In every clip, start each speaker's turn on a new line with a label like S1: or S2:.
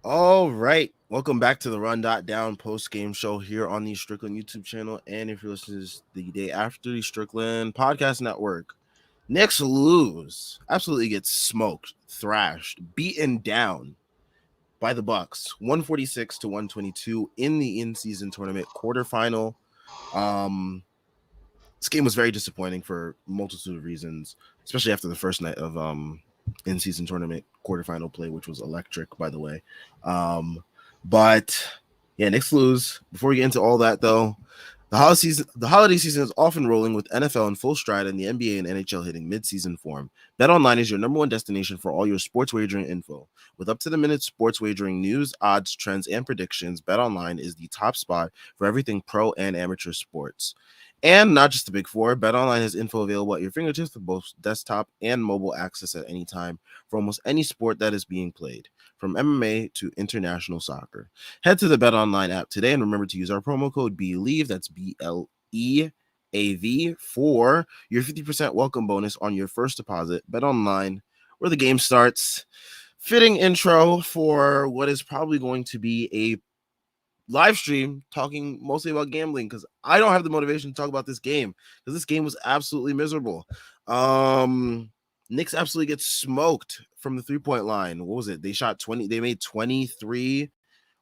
S1: All right. Welcome back to the Run.down post-game show here on the Strickland YouTube channel. And if you're listening to this the day after the Strickland Podcast Network, Knicks lose. Absolutely gets smoked, thrashed, beaten down by the Bucks. 146 to 122 in the in-season tournament quarterfinal. This game was very disappointing for a multitude of reasons, especially after the first night of in-season tournament quarterfinal play, which was electric, by the way. But yeah, Knicks lose. Before we get into all that, though, the holiday season is often rolling with NFL in full stride and the NBA and NHL hitting mid-season form. BetOnline is your number one destination for all your sports wagering info. With up-to-the-minute sports wagering news, odds, trends, and predictions, BetOnline is the top spot for everything pro and amateur sports. And not just the big four, BetOnline has info available at your fingertips for both desktop and mobile access at any time for almost any sport that is being played, from MMA to international soccer. Head to the BetOnline app today and remember to use our promo code BELIEVE, that's BLEAV, for your 50% welcome bonus on your first deposit. BetOnline, where the game starts. Fitting intro for what is probably going to be a live stream talking mostly about gambling because I don't have the motivation to talk about this game because this game was absolutely miserable. Knicks absolutely get smoked from the 3-point line. What was it? They shot 20, they made 23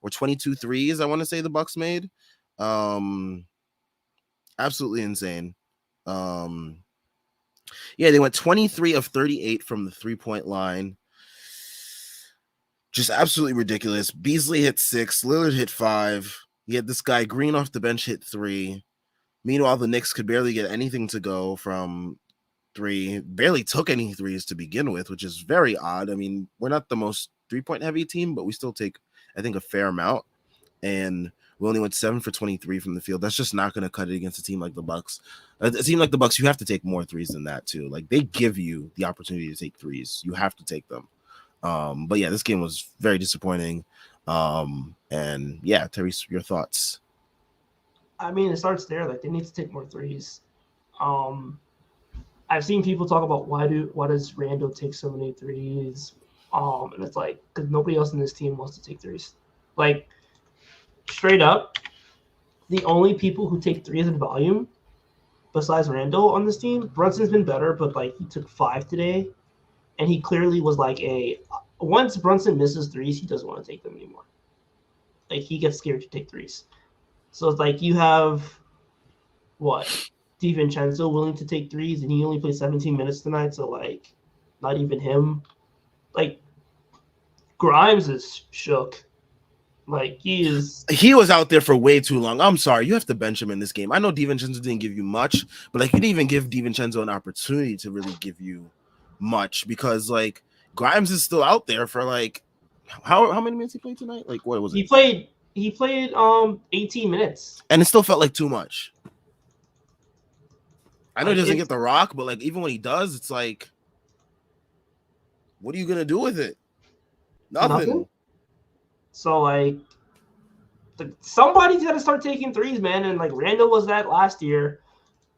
S1: or 22 threes, I want to say the Bucks made. Absolutely insane. Yeah, they went 23 of 38 from the 3-point line. Just absolutely ridiculous. Beasley hit 6, Lillard hit 5. You had this guy Green off the bench hit 3. Meanwhile, the Knicks could barely get anything to go from 3. Barely took any threes to begin with, which is very odd. I mean, we're not the most 3-point heavy team, but we still take, I think, a fair amount. And we only went 7 for 23 from the field. That's just not going to cut it against a team like the Bucks. A team like the Bucks, you have to take more threes than that too. Like they give you the opportunity to take threes. You have to take them. But yeah, this game was very disappointing. And yeah, Terry, your thoughts?
S2: I mean, it starts there. Like they need to take more threes. I've seen people talk about why does Randall take so many threes? And it's like because nobody else in this team wants to take threes. Like straight up, the only people who take threes in volume besides Randall on this team, Brunson's been better, but like he took 5 today, and he clearly was like a once Brunson misses threes, he doesn't want to take them anymore. Like he gets scared to take threes. So it's like you have what DiVincenzo willing to take threes, and he only played 17 minutes tonight, so like not even him. Like Grimes is shook. Like
S1: He was out there for way too long. I'm sorry, you have to bench him in this game. I know DiVincenzo didn't give you much, but like you didn't even give DiVincenzo an opportunity to really give you much because like Grimes is still out there for like how many minutes he played tonight? Like what was it?
S2: he played 18 minutes.
S1: And it still felt like too much. I know he
S2: Like
S1: doesn't get
S2: it's
S1: the rock, but like even when he does, it's like, what are you gonna do with it?
S2: nothing.
S1: Nothing.
S2: So like somebody's got to start taking threes, man. And like Randall was that last year.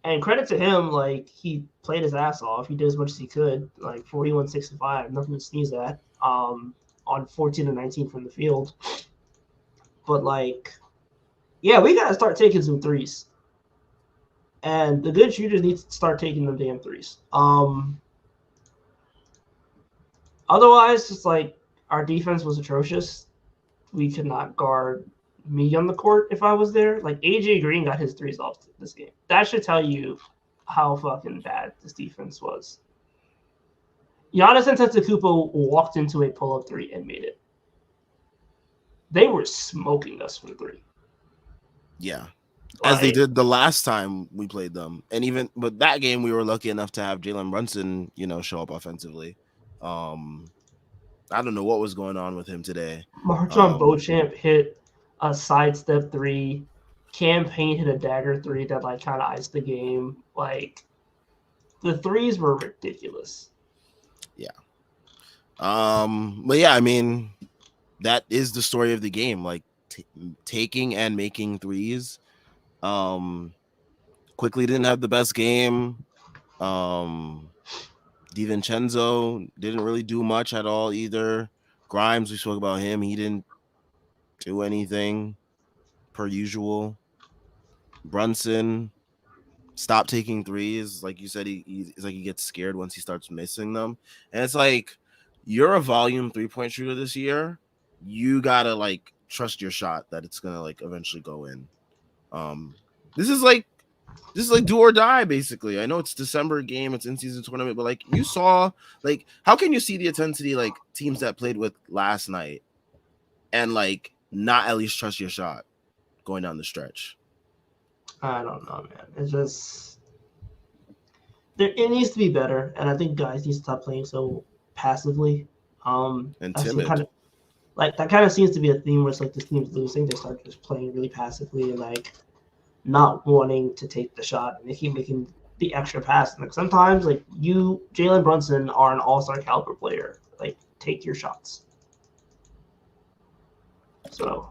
S2: And credit to him, like he played his ass off. He did as much as he could, like 41, 65, nothing to sneeze at. On 14 and 19 from the field. But like, yeah, we gotta start taking some threes. And the good shooters need to start taking them damn threes. Otherwise, just like our defense was atrocious. We could not guard me on the court if I was there. Like AJ Green got his threes off this game. That should tell you how fucking bad this defense was. Giannis Antetokounmpo walked into a pull-up 3 and made it. They were smoking us from 3.
S1: Yeah. As they
S2: Like,
S1: did the last time we played them. And even but that game we were lucky enough to have Jalen Brunson, show up offensively. Um I don't know what was going on with him today.
S2: Marchon
S1: Um
S2: Beauchamp hit a sidestep 3. Cam Payne hit a dagger 3 that like kind of iced the game. Like the threes were ridiculous.
S1: yeah. But yeah, I mean, that is the story of the game. Like taking and making threes. Quickly didn't have the best game. Um DiVincenzo didn't really do much at all either. Grimes, we spoke about him. He didn't do anything per usual. Brunson, stop taking threes. Like you said, it's like he gets scared once he starts missing them. And it's like, you're a volume 3-point shooter this year. You gotta like trust your shot that it's gonna like eventually go in. Um, this is like do or die, basically. I know it's December game, it's in season tournament, but like you saw, like how can you see the intensity like teams that played with last night and like not at least trust your shot going down the stretch?
S2: I don't know, man. It's just it needs to be better, and I think guys need to stop playing so passively.
S1: And
S2: I've seen
S1: timid.
S2: kind of like that kind of seems to be a theme where it's like this team's losing, they start just playing really passively and like not wanting to take the shot, and they keep making the extra pass. And like sometimes, like you, Jalen Brunson, are an all-star caliber player. Like take your shots. So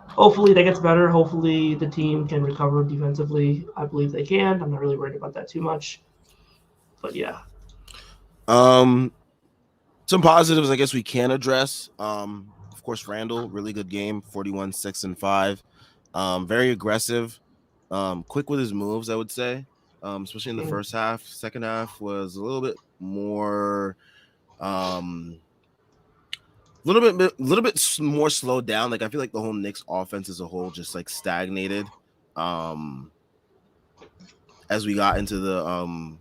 S2: hopefully that gets better. Hopefully the team can recover defensively. I believe they can. I'm not really worried about that too much. But yeah.
S1: Some positives I guess we can address. Of course, Randall, really good game, 41, 6, and 5. Very aggressive, quick with his moves, I would say. Especially in the first half. Second half was a little bit more little bit more slowed down. Like I feel like the whole Knicks offense as a whole just like stagnated as we got into the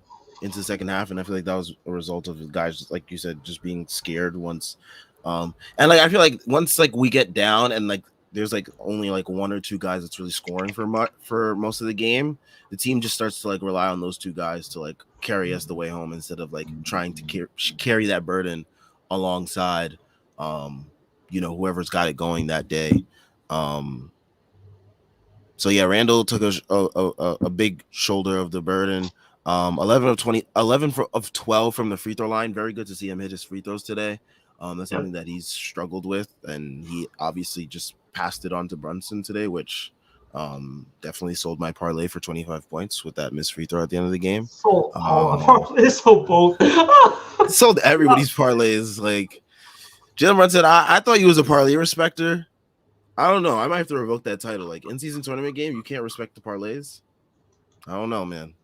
S1: second half, and I feel like that was a result of the guys, like you said, just being scared once. And like I feel like once like we get down and like there's like only like one or two guys that's really scoring for most of the game, the team just starts to like rely on those two guys to like carry us the way home instead of like trying to carry that burden alongside whoever's got it going that day. So yeah, Randall took a big shoulder of the burden. 11 of 20, 11 of 12 from the free throw line. Very good to see him hit his free throws today. That's something that he's struggled with, and he obviously just passed it on to Brunson today, which definitely sold my parlay for 25 points with that missed free throw at the end of the game.
S2: So both.
S1: Sold everybody's parlays. Like Jalen Brunson, I thought he was a parlay respecter. I don't know. I might have to revoke that title. Like in season tournament game, you can't respect the parlays. I don't know, man.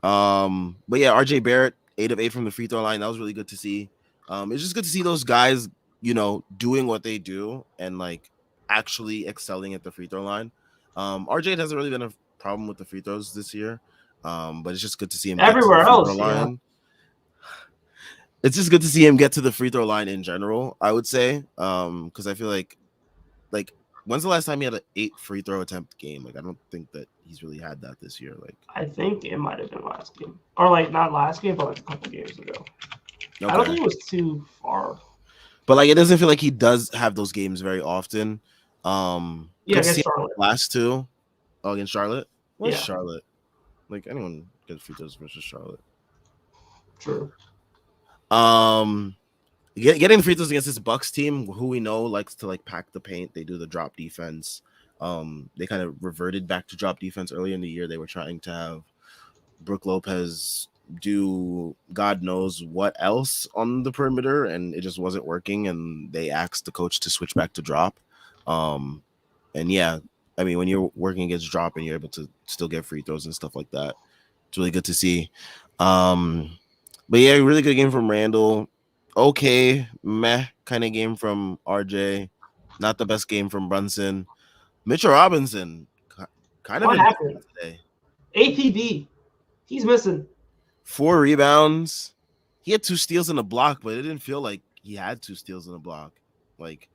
S1: But yeah, RJ Barrett, 8 of 8 from the free throw line. That was really good to see. It's just good to see those guys, doing what they do and like actually excelling at the free throw line. RJ hasn't really been a problem with the free throws this year. But it's just good to see him
S2: everywhere
S1: get to the free
S2: else.
S1: throw line. It's just good to see him get to the free throw line in general, I would say. Because I feel like when's the last time he had an 8 free throw attempt game? Like I don't think that he's really had that this year. Like
S2: I think it might have been last game, or like not last game, but like a couple games ago. Okay. I don't think it was too far.
S1: But like it doesn't feel like he does have those games very often.
S2: Yeah, against Charlotte.
S1: Last two. Oh, against Charlotte? What's
S2: yeah.
S1: Charlotte? Like anyone gets free throws versus Charlotte.
S2: True.
S1: Getting free throws against this Bucks team, who we know likes to like pack the paint. They do the drop defense. They kind of reverted back to drop defense earlier in the year. They were trying to have Brook Lopez do God knows what else on the perimeter, and it just wasn't working. And they asked the coach to switch back to drop. And yeah, I mean, when you're working against drop and you're able to still get free throws and stuff like that, it's really good to see. But yeah, really good game from Randall. Okay, meh kind of game from RJ. Not the best game from Brunson. Mitchell Robinson, kind of
S2: happened
S1: today.
S2: APB, he's missing
S1: 4 rebounds. He had 2 steals in a block, but it didn't feel like he had 2 steals in a block. Like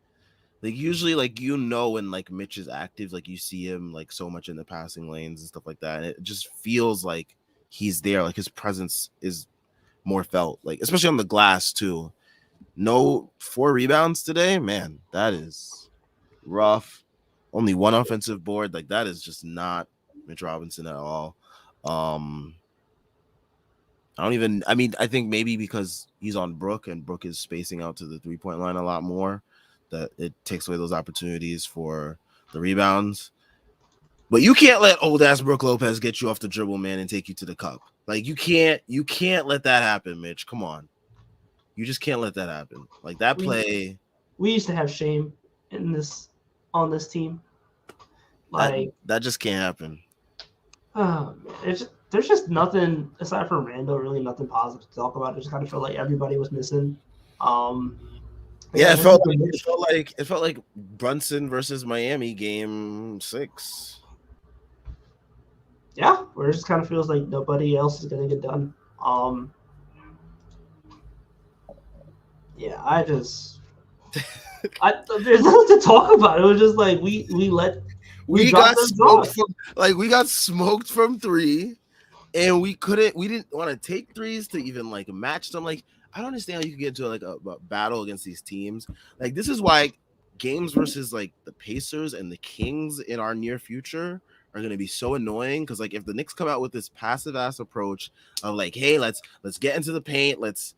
S1: usually, like when like Mitch is active, like you see him like so much in the passing lanes and stuff like that. And it just feels like he's there. Like his presence is more felt, like especially on the glass too. No 4 rebounds today, man. That is rough. Only 1 offensive board. Like that is just not Mitch Robinson at all. I think maybe because he's on Brook and Brook is spacing out to the 3-point line a lot more, that it takes away those opportunities for the rebounds. But you can't let old ass Brook Lopez get you off the dribble, man, and take you to the cup. Like you can't let that happen, Mitch. Come on. You just can't let that happen. Like that play.
S2: We used to have shame on this team.
S1: That
S2: Like,
S1: that just can't happen.
S2: oh man, there's just nothing aside from Randall, really nothing positive to talk about. I just kind of felt like everybody was missing. Um,
S1: Yeah,
S2: again, this is the Knicks.
S1: it felt like Brunson versus Miami game 6.
S2: Yeah, where it just kind of feels like nobody else is gonna get done. Yeah, there's nothing to talk about. It was just like we
S1: We
S2: dropped
S1: got
S2: them
S1: smoked
S2: draws.
S1: from three, and we didn't want to take threes to even like match them. Like, I don't understand how you could get into like a battle against these teams. Like, this is why games versus like the Pacers and the Kings in our near future are going to be so annoying, because like if the Knicks come out with this passive ass approach of like, hey, let's get into the paint, let's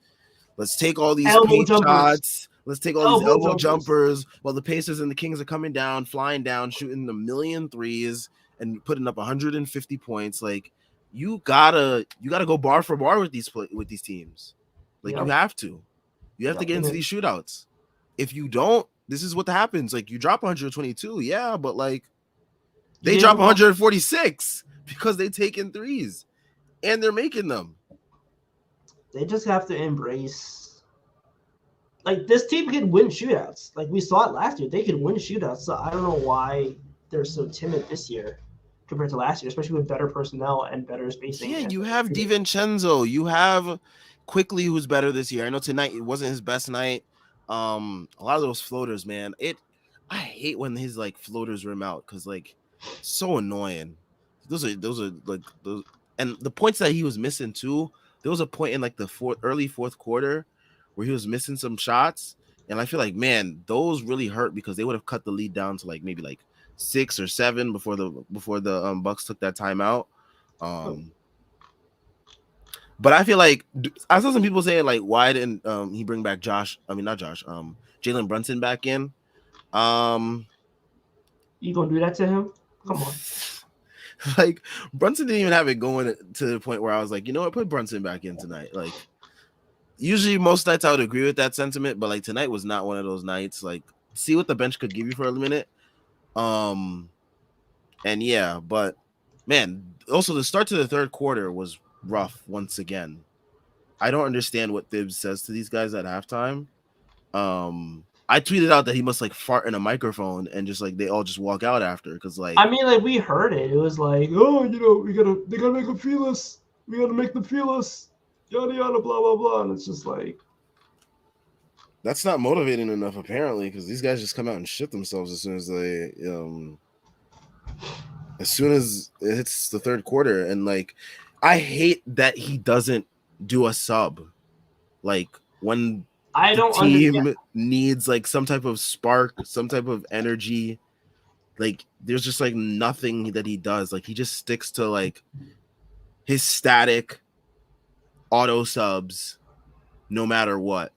S1: take all these
S2: Elbow
S1: paint
S2: jumpers,
S1: shots. Let's take all these
S2: elbow
S1: elbow
S2: jumpers.
S1: jumpers while the Pacers and the Kings are coming down, flying down, shooting a million threes and putting up 150 points. Like, you gotta go bar for bar with these teams. Like,
S2: Yep.
S1: you have to
S2: Yep.
S1: get into these shootouts. If you don't, this is what happens. Like, you drop 122, yeah, but like they drop 146 because they take in threes and they're making them.
S2: They just have to embrace. Like, this team can win shootouts. Like, we saw it last year. They could win shootouts. So I don't know why they're so timid this year compared to last year, especially with better personnel and better spacing.
S1: Yeah, you have DiVincenzo. You have Quickly, who's better this year. I know tonight it wasn't his best night. A lot of those floaters, man. I hate when his like floaters rim out, because like, so annoying. Those are like those, and the points that he was missing too. There was a point in like the early fourth quarter where he was missing some shots, and I feel like, man, those really hurt, because they would have cut the lead down to like maybe like 6 or 7 before the Bucks took that timeout. But I feel like I saw some people saying like, why didn't he bring back Jalen Brunson back in?
S2: You gonna do that to him? Come on.
S1: Like, Brunson didn't even have it going to the point where I was like, you know what, put Brunson back in tonight. Like, usually most nights I would agree with that sentiment, but like tonight was not one of those nights. Like, see what the bench could give you for a minute. And yeah, but man, also the start to the third quarter was rough once again. I don't understand what Thibs says to these guys at halftime. I tweeted out that he must like fart in a microphone and just like they all just walk out after, because like,
S2: I mean, like, we heard it. It was like, oh, they gotta make them feel us. We gotta make them feel us. Yada yada blah blah blah. And it's just like,
S1: that's not motivating enough apparently, because these guys just come out and shit themselves as soon as it hits the third quarter. And like, I hate that he doesn't do a sub. Like, when
S2: I don't
S1: team
S2: understand.
S1: needs like some type of spark, some type of energy, like there's just like nothing that he does. Like, he just sticks to like his static auto subs no matter what.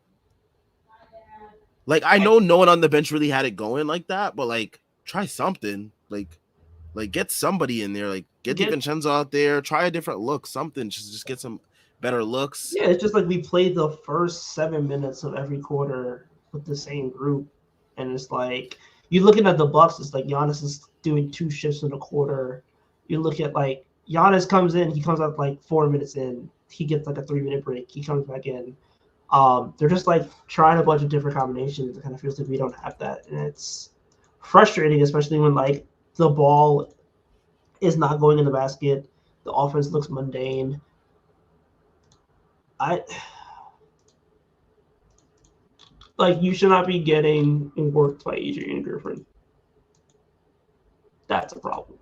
S1: Like, I know no one on the bench really had it going like that, but like, try something. Like get somebody in there. Like, get DiVincenzo out there. Try a different look. Something. Just get some better looks.
S2: Yeah, it's just like we played the first 7 minutes of every quarter with the same group, and it's like you're looking at the Bucks. It's like Giannis is doing 2 shifts in a quarter. You look at like Giannis comes in, he comes out like 4 minutes in, he gets like a 3-minute break, he comes back in. They're just like trying a bunch of different combinations. It kind of feels like we don't have that, and it's frustrating, especially when like the ball is not going in the basket, the offense looks mundane. Like, you should not be getting worked by Adrian Griffin. That's a problem.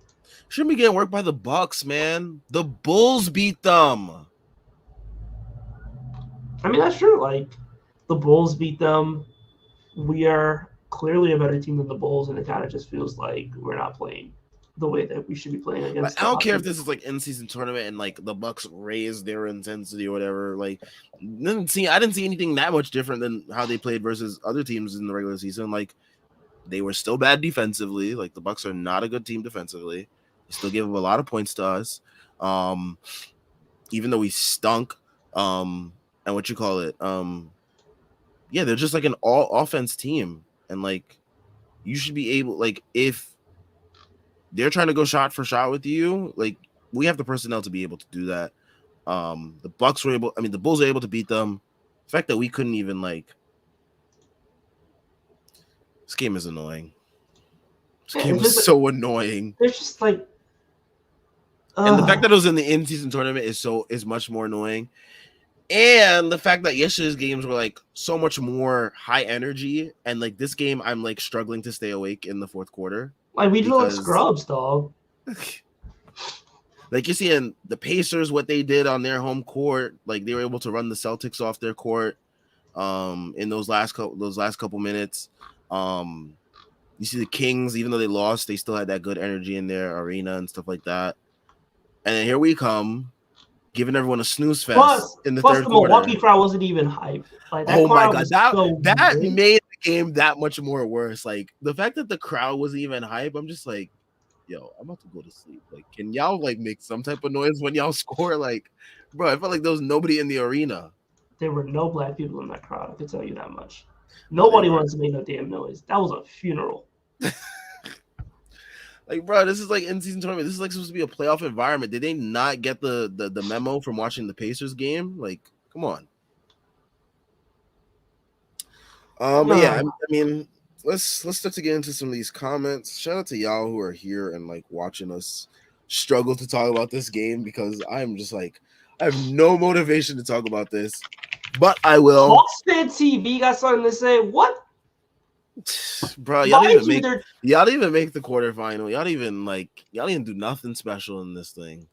S1: Shouldn't be getting worked by the Bucks, man. The Bulls beat them.
S2: I mean, that's true. Like, the Bulls beat them. We are clearly a better team than the Bulls, and it kind of just feels like we're not playing the way that we should be playing against.
S1: Like, I don't care if this is like in-season tournament and like the Bucks raise their intensity or whatever. Like, I didn't see anything that much different than how they played versus other teams in the regular season. Like, they were still bad defensively. Like, the Bucks are not a good team defensively. They still gave up a lot of points to us. Even though we stunk. And what you call it? Yeah, they're just like an all offense team. And like, you should be able, like, if they're trying to go shot for shot with you, like, we have the personnel to be able to do that. The Bucks were able, I mean, the Bulls were able to beat them. The fact that we couldn't even, like, this game is annoying. This game is so annoying.
S2: It's just like,
S1: and the fact that it was in the in-season tournament is much more annoying. And the fact that yesterday's games were like so much more high energy, and like this game, I'm like struggling to stay awake in the fourth quarter.
S2: Like we just look scrubs, dog.
S1: Like you're seeing the Pacers, what they did on their home court, like they were able to run the Celtics off their court in those last couple minutes. You see the Kings, even though they lost, they still had that good energy in their arena and stuff like that. And then here we come, giving everyone a snooze fest in the third quarter.
S2: Plus, the Milwaukee crowd wasn't even hyped. Like, that
S1: my god, that made the game that much more worse. Like the fact that the crowd wasn't even hype, I'm just like, yo, I'm about to go to sleep. Like, can y'all like make some type of noise when y'all score? Like, bro, I felt like there was nobody in the arena.
S2: There were no black people in that crowd. I can tell you that much. Nobody wanted to make no damn noise. That was a funeral.
S1: Like, bro, this is like in-season tournament. This is like supposed to be a playoff environment. Did they not get the memo from watching the Pacers game? Like, come on. But yeah, I mean, let's start to get into some of these comments. Shout out to y'all who are here and like watching us struggle to talk about this game, because I'm just like, I have no motivation to talk about this, but I will.
S2: Hawks fan TV got something to say. What?
S1: Bro, y'all didn't even make the quarterfinal. Y'all didn't do nothing special in this thing.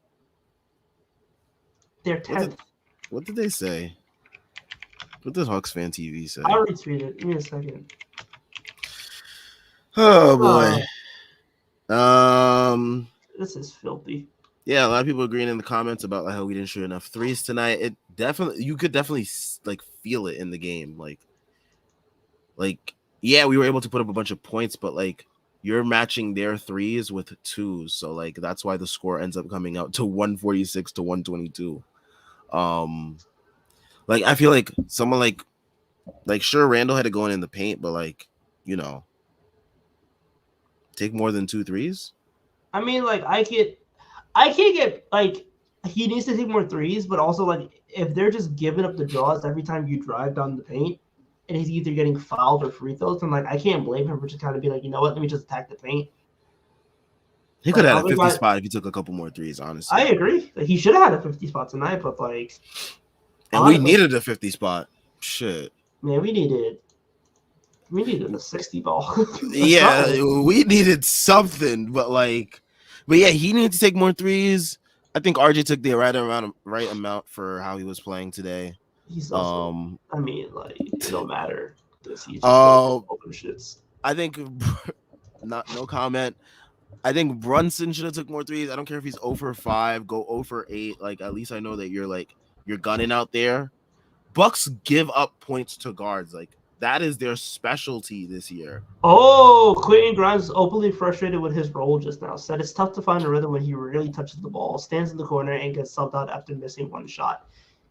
S2: They're 10th.
S1: What did they say? What does Hawks fan TV say?
S2: I'll retweet it. Give me a second.
S1: Oh boy.
S2: This is filthy.
S1: Yeah, a lot of people agreeing in the comments about like how we didn't shoot enough threes tonight. You could definitely like feel it in the game. Like yeah, we were able to put up a bunch of points, but like you're matching their threes with twos, so like that's why the score ends up coming out to 146 to 122. Like I feel like someone like sure Randall had to go in the paint, but like, you know, take more than 2 threes.
S2: I mean, like I can't get like he needs to take more threes, but also like if they're just giving up the draws every time you drive down the paint, and he's either getting fouled or free throws, then like I can't blame him for just kind of be like, you know what, let me just attack the paint.
S1: He could have had a 50 spot if he took a couple more threes, honestly.
S2: I agree. He should have had a 50 spot tonight, but like,
S1: and honestly, we needed a 50 spot. Shit.
S2: Man, we needed a 60 ball.
S1: Yeah, we needed something, but yeah, he needed to take more threes. I think RJ took the right amount for how he was playing today.
S2: He's also, I mean, like, it don't matter. He's just open shits.
S1: I think no comment. I think Brunson should have took more threes. I don't care if he's 0 for 5, go 0 for 8. Like, at least I know that you're gunning out there. Bucks give up points to guards. Like, that is their specialty this year.
S2: Oh, Quentin Grimes is openly frustrated with his role just now. Said it's tough to find a rhythm when he really touches the ball, stands in the corner, and gets subbed out after missing one shot.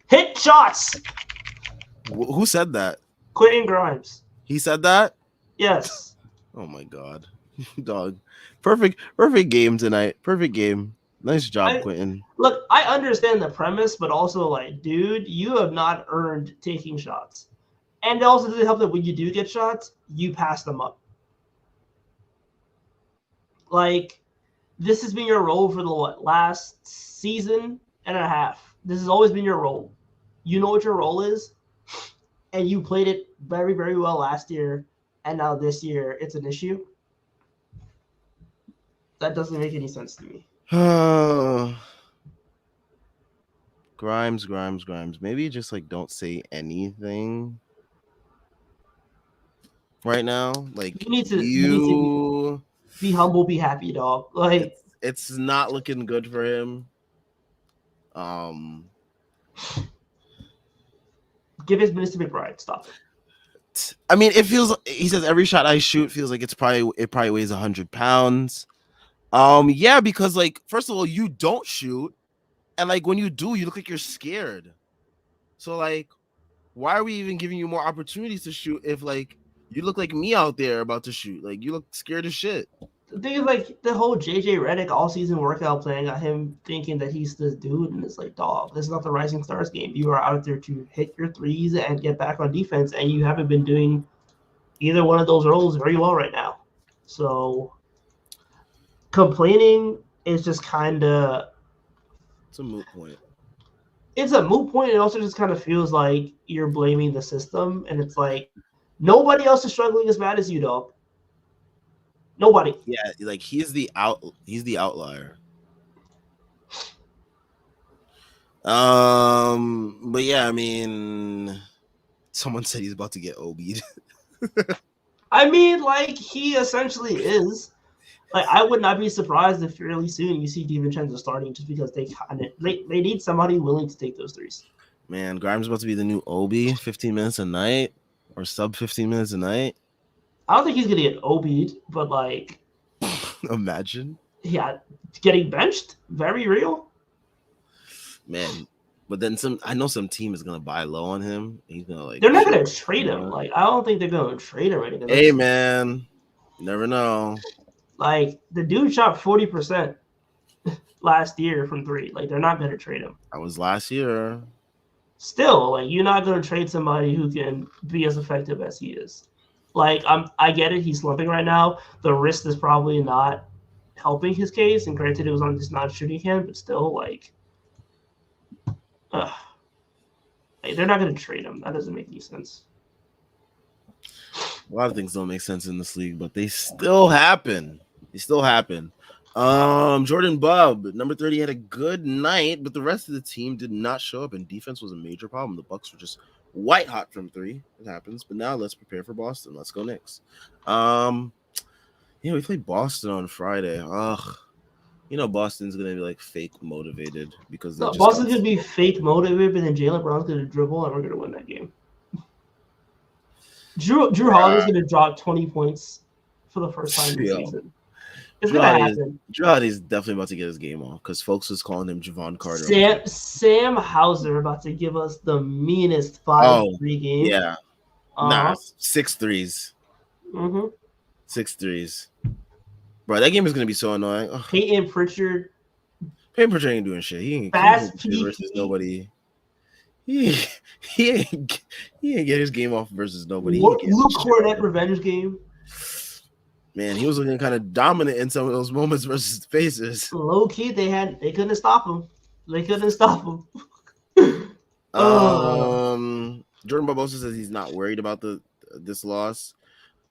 S2: Hit shots!
S1: Who said that?
S2: Quentin Grimes.
S1: He said that?
S2: Yes.
S1: Oh, my God. Dog. Perfect game tonight. Perfect game. Nice job, Quentin.
S2: Look, I understand the premise, but also, like, dude, you have not earned taking shots. And it also doesn't help that when you do get shots, you pass them up. Like, this has been your role for the last season and a half. This has always been your role. You know what your role is, and you played it very, very well last year, and now this year it's an issue. That doesn't make any sense to me.
S1: Grimes. Maybe just like don't say anything right now. Like
S2: you need to be humble, be happy, dog. Like
S1: it's not looking good for him.
S2: Give his minutes to McBride. Stop it.
S1: I mean, he says every shot I shoot feels like it probably weighs 100 pounds. Yeah, because like first of all, you don't shoot, and like when you do, you look like you're scared. So like, why are we even giving you more opportunities to shoot if like You look like me out there about to shoot. Like you look scared as shit.
S2: The thing is, like, the whole JJ Redick all season workout plan got him thinking that he's this dude, and it's like, dog, this is not the Rising Stars game. You are out there to hit your threes and get back on defense, and you haven't been doing either one of those roles very well right now. So complaining is just kind of,
S1: It's a moot point.
S2: it's a moot point. It also just kind of feels like you're blaming the system, and it's like nobody else is struggling as bad as you, dog. Nobody.
S1: Yeah, like he's the outlier. But yeah, I mean, someone said he's about to get OB'd.
S2: I mean, like, he essentially is. Like, I would not be surprised if fairly soon you see DiVincenzo starting, just because they need somebody willing to take those threes.
S1: Man, Grimes about to be the new Obi, 15 minutes a night or sub 15 minutes a night.
S2: I don't think he's gonna get OB'd, but like,
S1: Imagine,
S2: yeah, getting benched, very real.
S1: man. But then I know some team is gonna buy low on him. He's gonna like.
S2: They're not gonna trade him. Like, I don't think they're gonna trade him or anything.
S1: Hey, man, you never know.
S2: Like, the dude shot 40% last year from three. Like, they're not gonna trade him.
S1: That was last year.
S2: Still, like, you're not gonna trade somebody who can be as effective as he is. Like, I get it. He's slumping right now. The wrist is probably not helping his case. And granted, it was on his non-shooting hand, but still, like, they're not going to trade him. That doesn't make any sense.
S1: A lot of things don't make sense in this league, but they still happen. Jordan Bubb, number 30, had a good night, but the rest of the team did not show up, and defense was a major problem. The Bucks were just white hot from three. It happens. But now let's prepare for Boston. Let's go Knicks. We played Boston on Friday. Ugh. You know Boston's gonna be like fake motivated because
S2: Boston's gonna be fake motivated, but then Jaylen Brown's gonna dribble and we're gonna win that game. Drew Holiday's gonna drop 20 points for the first time this season. It's gonna happen.
S1: Drew Holiday's definitely about to get his game off because folks was calling him Javon Carter.
S2: Sam Hauser about to give us the meanest 5-3 game.
S1: Yeah. 6 threes.
S2: Mm-hmm.
S1: 6 threes. Bro, that game is gonna be so annoying. Ugh.
S2: Peyton Pritchard
S1: ain't doing shit. He ain't versus nobody. He ain't get his game off versus nobody.
S2: Luke Cornett revenge game.
S1: Man, he was looking kind of dominant in some of those moments versus the Pacers.
S2: Low key, they couldn't stop him. Jordan
S1: Barbosa says he's not worried about this loss.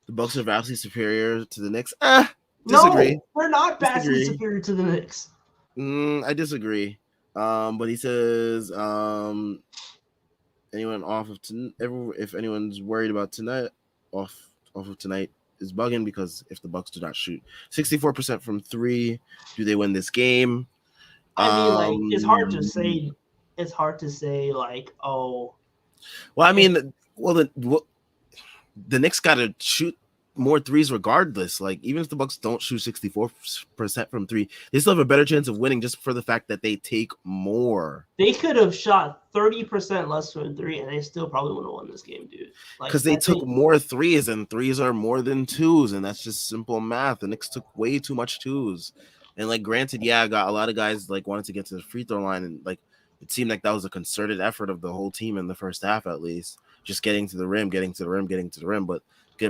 S1: The Bucks are vastly superior to the Knicks. Disagree.
S2: No, we're not vastly superior to the Knicks.
S1: I disagree. But he says if anyone's worried about tonight, off of tonight is bugging because if the Bucks do not shoot 64% from three, do they win this game?
S2: I mean, it's hard to say. It's hard to say, like, oh.
S1: Well, I mean, the Knicks got to shoot more threes regardless. Like, even if the Bucks don't shoot 64% from three, they still have a better chance of winning just for the fact that they take more.
S2: They could have shot 30% less from three, and they still probably would have won this game, dude.
S1: Because they took more threes, and threes are more than twos, and that's just simple math. The Knicks took way too much twos. And, like, granted, I got a lot of guys, like, wanted to get to the free throw line, and, like, it seemed like that was a concerted effort of the whole team in the first half, at least. Just getting to the rim. But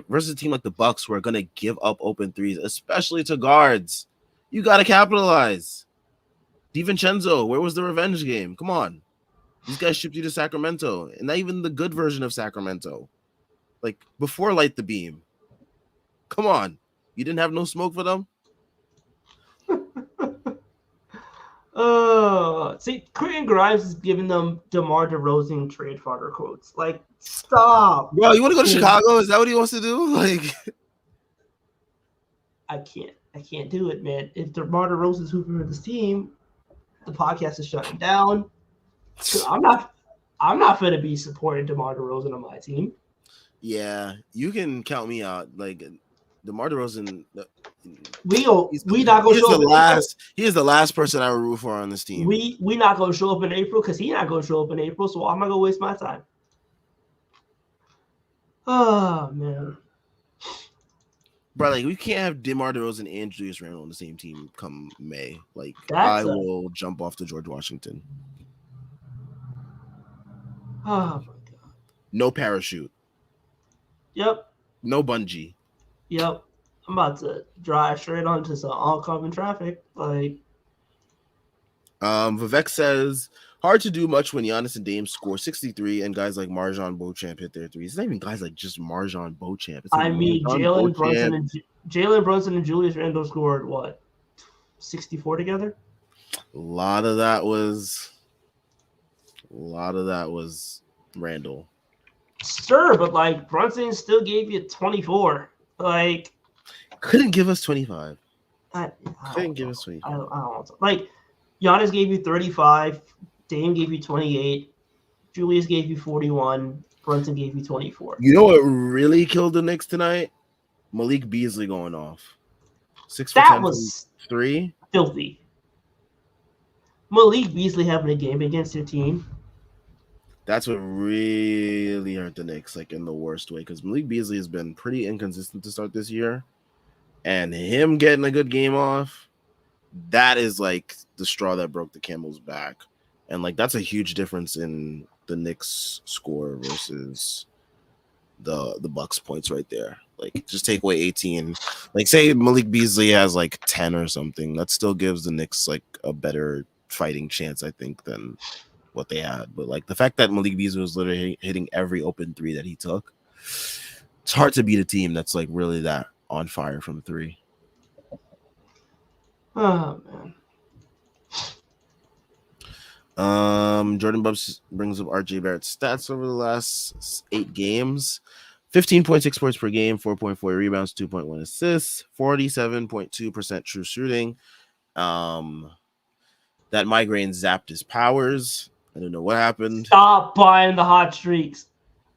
S1: versus a team like the Bucks who are going to give up open threes, especially to guards, you got to capitalize. DiVincenzo, where was the revenge game? Come on. These guys shipped you to Sacramento, and not even the good version of Sacramento. Like, before Light the Beam. Come on. You didn't have no smoke for them?
S2: See, Quentin Grimes is giving them DeMar DeRozan trade fodder quotes. Like, stop.
S1: Bro, you want to go to Chicago? Is that what he wants to do? Like,
S2: I can't do it, man. If DeMar DeRozan's hooping for this team, the podcast is shutting down. I'm not going to be supporting DeMar DeRozan on my team.
S1: Yeah, you can count me out. Like, DeMar DeRozan,
S2: we not gonna show up.
S1: He is the last person I would root for on this team.
S2: We not gonna show up in April because he's not gonna show up in April. So I'm not gonna waste my time. Oh man.
S1: Bro, like we can't have DeMar DeRozan and Julius Randle on the same team come May. Like I
S2: That's a
S1: will jump off to George Washington.
S2: oh my god.
S1: No parachute.
S2: Yep,
S1: No bungee.
S2: yep. I'm about to drive straight onto some oncoming traffic. Like
S1: Vivek says hard to do much when Giannis and Dame score 63 and guys like Marjan Beauchamp hit their threes. It's not even guys like just Marjan Beauchamp. It's like
S2: I mean,
S1: Marjan Beauchamp.
S2: Jalen Brunson and Julius Randle scored what 64 together.
S1: A lot of that was Randle.
S2: Sure, but like Brunson still gave you 24. Like
S1: Couldn't give us 25.
S2: I
S1: Couldn't give us 25.
S2: I don't want like Giannis gave you 35, Dame gave you 28, Julius gave you 41, Brunson gave you 24.
S1: You know what really killed the Knicks tonight? Malik Beasley going off. 6 for
S2: That
S1: 10
S2: was
S1: from 3.
S2: filthy. Malik Beasley having a game against your team.
S1: That's what really hurt the Knicks, like in the worst way, because Malik Beasley has been pretty inconsistent to start this year. And him getting a good game off, that is like the straw that broke the camel's back. And like that's a huge difference in the Knicks score versus the Bucks points right there. Like just take away 18. Like say Malik Beasley has like 10 or something. That still gives the Knicks like a better fighting chance, I think, than what they had. But like the fact that Malik Beasley was literally hitting every open three that he took, it's hard to beat a team that's like really that on fire from 3.
S2: Oh man.
S1: Jordan Bubs brings up RJ Barrett's stats over the last 8 games. 15.6 points per game, 4.4 rebounds, 2.1 assists, 47.2% true shooting. That migraine zapped his powers. I don't know what happened.
S2: Stop buying the hot streaks.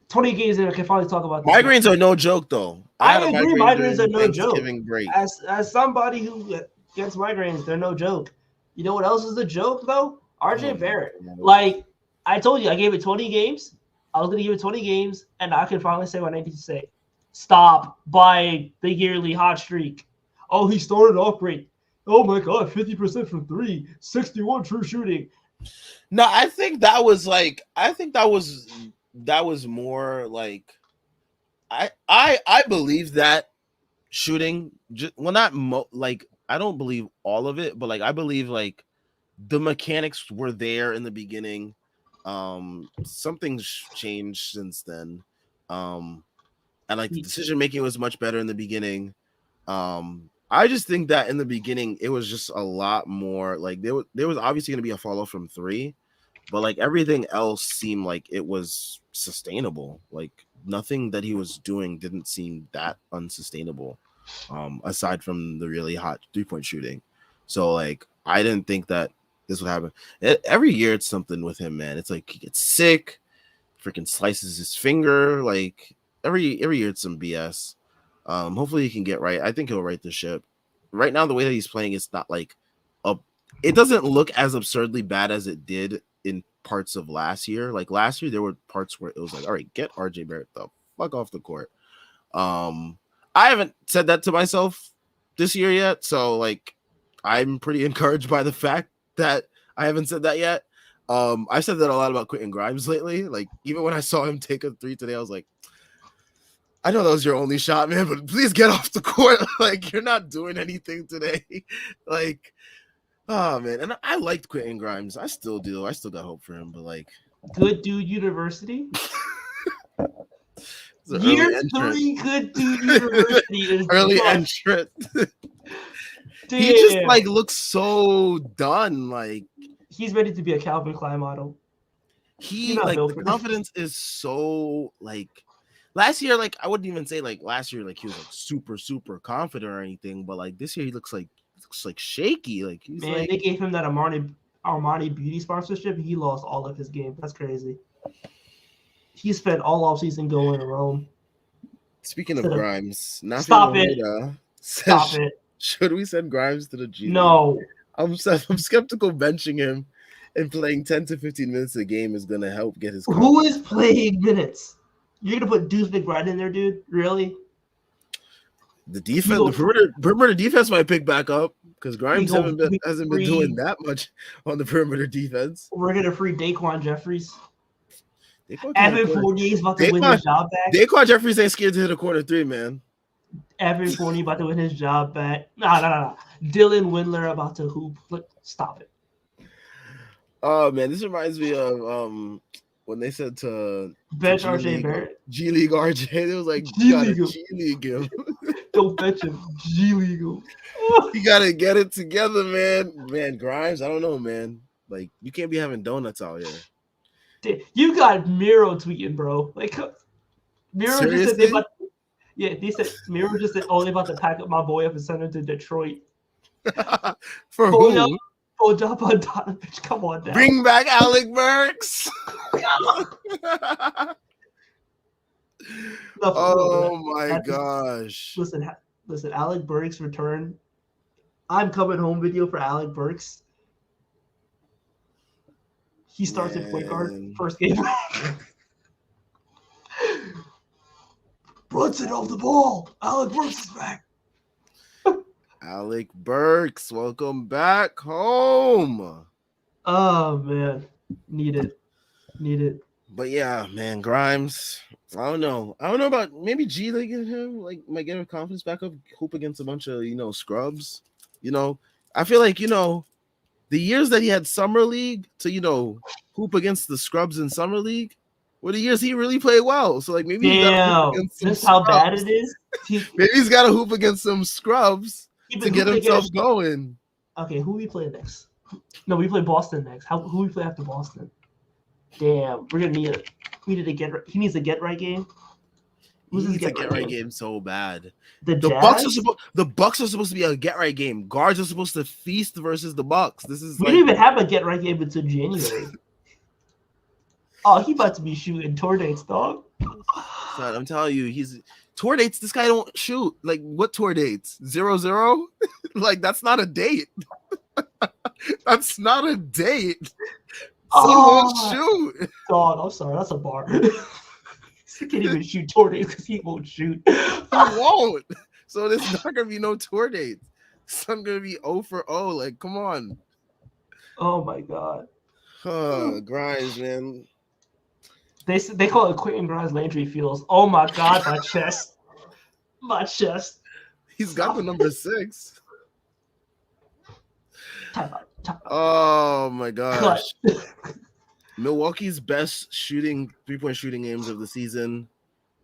S2: 20 games in, I can finally talk about this.
S1: Migraines are no joke, though.
S2: I
S1: had a
S2: agree,
S1: migraine
S2: migraines are
S1: during
S2: no joke.
S1: Thanksgiving break.
S2: As somebody who gets migraines, they're no joke. You know what else is a joke, though? RJ Barrett. Like, I told you, I gave it 20 games. I was going to give it 20 games, and I can finally say what I need to say. Stop buying the yearly hot streak. Oh, he started off great. Oh, my God, 50% from 3, 61 true shooting.
S1: No, I think that was more like I believe that shooting like I don't believe all of it, but like I believe like the mechanics were there in the beginning. Something's changed since then. And like the decision making was much better in the beginning. I just think that in the beginning it was just a lot more like there was obviously going to be a fall off from 3, but like everything else seemed like it was sustainable. Like nothing that he was doing didn't seem that unsustainable, aside from the really hot 3-point shooting. So like I didn't think that this would happen. Every year it's something with him, man. It's like he gets sick, freaking slices his finger. Like every year it's some BS. Hopefully he can get right. I think he'll right the ship. Right now, the way that he's playing, it's not like it doesn't look as absurdly bad as it did in parts of last year. Like last year, there were parts where it was like, all right, get RJ Barrett the fuck off the court. I haven't said that to myself this year yet, so like I'm pretty encouraged by the fact that I haven't said that yet. I've said that a lot about Quentin Grimes lately. Like even when I saw him take a 3 today, I was like, I know that was your only shot, man, but please get off the court. Like, you're not doing anything today. Like, oh, man. And I liked Quentin Grimes. I still do. I still got hope for him, but, like.
S2: Good Dude University. Year 3, Good Dude University is
S1: early entrant. He just, like, looks so done. Like,
S2: he's ready to be a Calvin Klein model.
S1: The confidence is so, like. Last year, like I wouldn't even say like last year, like he was like super, super confident or anything, but like this year he looks like shaky. Like he's
S2: man,
S1: like,
S2: they gave him that Armani beauty sponsorship, and he lost all of his game. That's crazy. He spent all off season going to Rome.
S1: Speaking of Grimes,
S2: stop it. Stop it.
S1: Should we send Grimes to the G League?
S2: No.
S1: I'm skeptical benching him and playing 10 to 15 minutes a game is gonna help get his.
S2: Who is playing minutes? You're gonna put Deuce McBride in there, dude? Really?
S1: The
S2: We
S1: defense,
S2: go
S1: the perimeter defense might pick back up because
S2: we
S1: Grimes
S2: go
S1: hasn't been doing
S2: free.
S1: that much on the perimeter defense.
S2: We're gonna free Daquan Jeffries.
S1: Daquan can hit a
S2: Evan
S1: corner.
S2: Fournier is about to win
S1: Daquan,
S2: his job back.
S1: Daquan Jeffries ain't scared to hit a corner three, man.
S2: Evan Fournier about to win his job back. Nah. Dylan Windler about to hoop. Look, stop it.
S1: Oh man, this reminds me of when they said to
S2: Bench RJ Barrett.
S1: G League RJ, it was like
S2: G
S1: you gotta
S2: League.
S1: G League him.
S2: Don't bench him. G League.
S1: You gotta get it together, man. Man, Grimes, I don't know, man. Like you can't be having donuts out here.
S2: You got Miro tweeting, bro. Like Miro
S1: Seriously?
S2: just said they said Miro just said, "Oh, they about to pack up my boy up and send him to Detroit."
S1: For who?
S2: Bojan Bogdanovic, come on now.
S1: Bring back Alec Burks. Oh my gosh.
S2: Listen, Alec Burks return. I'm coming home video for Alec Burks. He starts at point guard first game. Brunson off the ball. Alec Burks is back.
S1: Alec Burks, welcome back home.
S2: Oh man, need it.
S1: But yeah, man, Grimes. I don't know about maybe G League and him. Like might get her confidence back up, hoop against a bunch of scrubs. I feel like the years that he had summer league to hoop against the scrubs in summer league were the years he really played well. So like maybe
S2: that's how bad it is.
S1: Maybe he's got to hoop against some scrubs to get himself going.
S2: Okay, who we play next? No, we play Boston next. Who we play after Boston? Damn, we're gonna need it. He needs a get right game.
S1: He needs a get right game so bad.
S2: The
S1: Bucks are supposed to be a get right game. Guards are supposed to feast versus the Bucks. We
S2: didn't even have a get right game until January. Oh, he about to be shooting tour dates, dog.
S1: Son, I'm telling you, he's tour dates. This guy don't shoot. Like what tour dates? 0-0? Like that's not a date. That's not a date. Son won't shoot.
S2: Dog, I'm sorry, that's a bar. He can't even shoot tour dates because he won't shoot.
S1: He won't. So there's not gonna be no tour dates. Son gonna be 0 for 0. Like, come on.
S2: Oh my god.
S1: Grimes, man.
S2: They call it Quentin Grimes Landry Fields. Oh my god, my chest. My chest.
S1: He's got the number 6.
S2: Time out.
S1: Oh my gosh. Milwaukee's best 3-point shooting games of the season.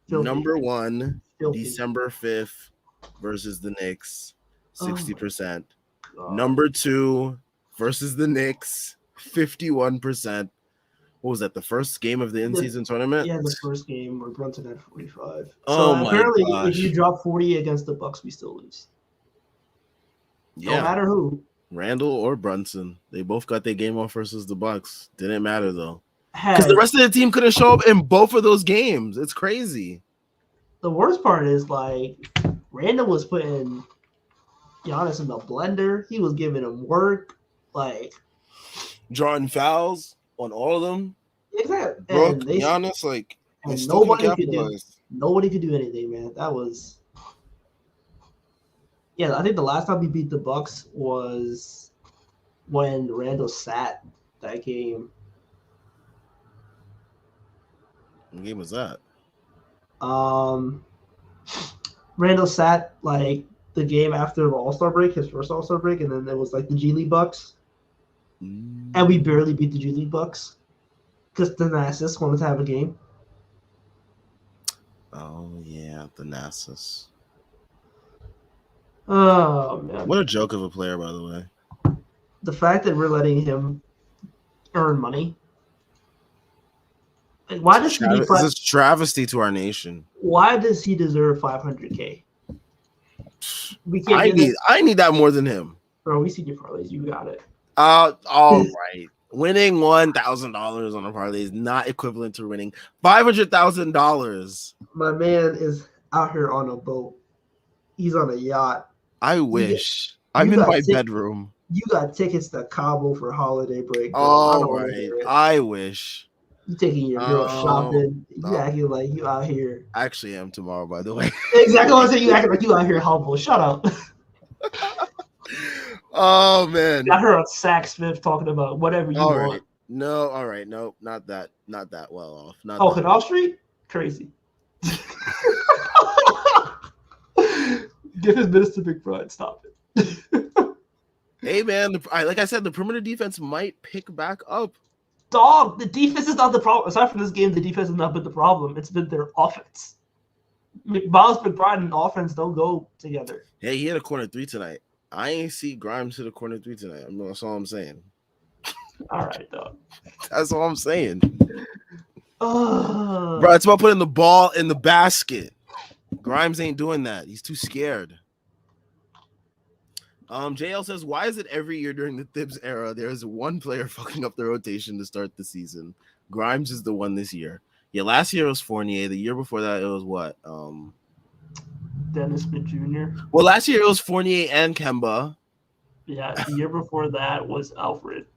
S2: Filthy.
S1: Number 1,
S2: Filthy.
S1: December 5th versus the Knicks, 60%.
S2: Oh
S1: Number 2 versus the Knicks, 51%. What was that? The first game of the in-season tournament?
S2: Yeah, the first game where Brunson had 45.
S1: Oh
S2: so
S1: my
S2: apparently,
S1: gosh.
S2: if you drop 40 against the Bucks, we still lose.
S1: Yeah.
S2: No matter who.
S1: Randall or Brunson, they both got their game off versus the Bucks. Didn't matter though, because the rest of the team couldn't show up in both of those games. It's crazy.
S2: The worst part is like Randall was putting Giannis in the blender. He was giving him work, like
S1: drawing fouls on all of them.
S2: Exactly.
S1: Brooke, Giannis, like
S2: and nobody could do anything, man. That was. Yeah, I think the last time we beat the Bucks was when Randall sat that game.
S1: What game was that?
S2: Randall sat like the game after the All-Star break, his first All-Star break, and then there was like the G League Bucks. And we barely beat the G League Bucks because the Nasus wanted to have a game.
S1: Oh yeah, the Nasus.
S2: Oh man!
S1: What a joke of a player, by the way.
S2: The fact that we're letting him earn money. Like, why does
S1: it's a travesty to our nation.
S2: Why does he deserve $500K? We can't.
S1: I need that more than him.
S2: Bro, we see your parlays. You got it.
S1: All right. Winning $1,000 on a parlay is not equivalent to winning $500,000.
S2: My man is out here on a boat. He's on a yacht.
S1: I wish. I'm in my bedroom.
S2: You got tickets to Cabo for holiday break. Bro.
S1: All right. I wish.
S2: You taking your girl shopping. You
S1: no.
S2: acting like you out here.
S1: I actually am tomorrow, by the way.
S2: Exactly what I'm saying. You acting like you out here humble. Shut up.
S1: Oh man.
S2: Got her on Sack Smith talking about whatever you want.
S1: No, all right, no, not that well off. Not
S2: Oh,
S1: that
S2: Canal Street? Crazy. Give his minutes to McBride. Stop it.
S1: Hey man, like I said, the perimeter defense might pick back up.
S2: Dog, the defense is not the problem. Aside from this game, the defense has not been the problem. It's been their offense. Miles McBride and offense don't go together.
S1: Hey, he had a corner 3 tonight. I ain't see Grimes hit a corner 3 tonight. That's all I'm saying.
S2: All right, dog.
S1: That's all I'm saying. Bro, it's about putting the ball in the basket. Grimes ain't doing that. He's too scared. JL says, why is it every year during the Thibs era there's one player fucking up the rotation to start the season? Grimes is the one this year. Yeah, last year it was Fournier. The year before that it was what?
S2: Dennis Smith Jr.
S1: Well, last year it was Fournier and Kemba.
S2: Yeah, the year before that was Alfred.